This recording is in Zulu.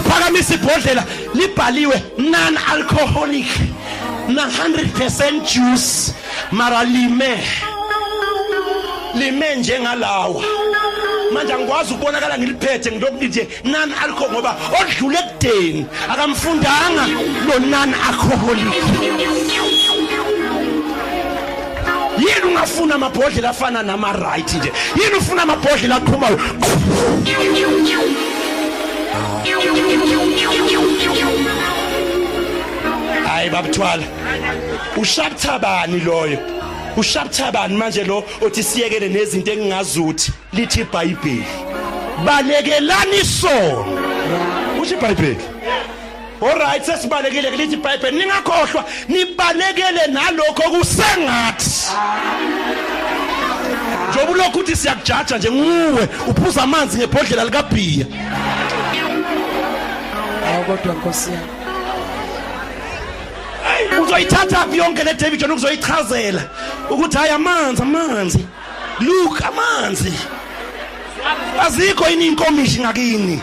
uphakamisa ibhodlela libhaliwe non-alcoholic na 100% juice mara lime njengalawa manje angikwazi ukubonakala ngiliphethe ngilokhu nje non-alcohol ngoba odlule ekudeni akamfundanga lo non-alcoholic. Yini ungafuna amabhodlela afana nama right nje? Yini ufuna amabhodlela aqhumayo? Hayi babuthwala. Ushapthabani loyo? Ushapthabani manje lo othi siyekele nezinto engingazuthi lithi iBhayibheli. Balekelani isono. Uthi iBhayibheli. Alright sesibalekile lithi iBhayibheli ningakhohlwa nibalekele nalokho kusengathi. Njobe lokhu uthi siyakujaja nje nguwe uphuza amanzi ngebhodlela likaBhiya. Kodwa Nkosi yami. Uzoyithatha yonke le David John uzoyichazela ukuthi hayi amanzi. Look amanzi. Azikho ini inkomishi ngakini.